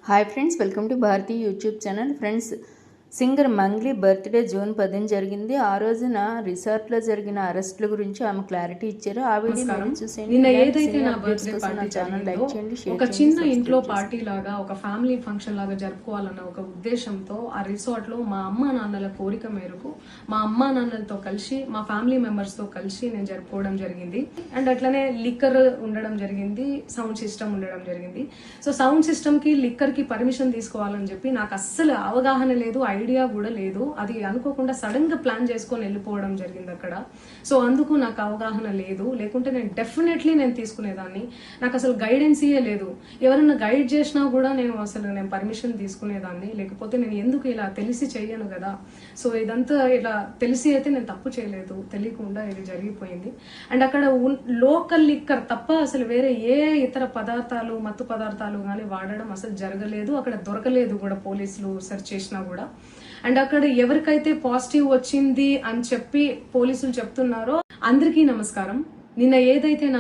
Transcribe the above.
Hi friends, welcome to Bharati YouTube channel. Friends, singer Mangli birthday June 10 జరిగింది. ఆ రోజున రిసార్ట్లో జరిగిన అరెస్టుల గురించి ఆమె క్లారిటీ ఇచ్చారు. ఆ వీడియో చూసేయండి. నిన్న ఏదైతే నా బర్త్డే పార్టీ జరిగిందో ఒక చిన్న ఇంట్లో పార్టీ లాగా, ఒక ఫ్యామిలీ ఫంక్షన్ లాగా జరుపుకోవాలన్న ఒక ఉద్దేశంతో ఆ రిసార్ట్ లో మా అమ్మా నాన్నల కోరిక మేరకు మా అమ్మా నాన్నలతో కలిసి, మా ఫ్యామిలీ మెంబర్స్ తో కలిసి నేను జరుపుకోవడం జరిగింది. అండ్ అట్లనే లిక్కర్ ఉండడం జరిగింది, సౌండ్ సిస్టమ్ ఉండడం జరిగింది. సో సౌండ్ సిస్టమ్ కి, లిక్కర్ కి పర్మిషన్ తీసుకోవాలని చెప్పి నాకు అస్సలు అవగాహన లేదు, ఐడియా కూడా లేదు. అది అనుకోకుండా సడన్ గా ప్లాన్ చేసుకొని వెళ్ళిపోవడం జరిగింది అక్కడ. సో అందుకు నాకు అవగాహన లేదు, లేకుంటే నేను డెఫినెట్లీ తీసుకునేదాన్ని. నాకు అసలు గైడెన్సీయే లేదు. ఎవరైనా గైడ్ చేసినా కూడా నేను పర్మిషన్ తీసుకునేదాన్ని, లేకపోతే నేను ఎందుకు ఇలా తెలిసి చెయ్యను కదా. సో ఇదంతా ఇలా తెలిసి అయితే నేను తప్పు చేయలేదు, తెలియకుండా ఇది జరిగిపోయింది. అండ్ అక్కడ లోకల్ లిక్కర్ తప్ప అసలు వేరే ఏ ఇతర పదార్థాలు, మత్తు పదార్థాలు కానీ వాడడం అసలు జరగలేదు. అక్కడ దొరకలేదు కూడా, పోలీసులు సెర్చ్ చేసినా కూడా. అండ్ అక్కడ ఎవరికైతే పాజిటివ్ వచ్చింది అని చెప్పి పోలీసులు చెప్తున్నారో అందరికీ నమస్కారం. నిన్న ఏదైతే నా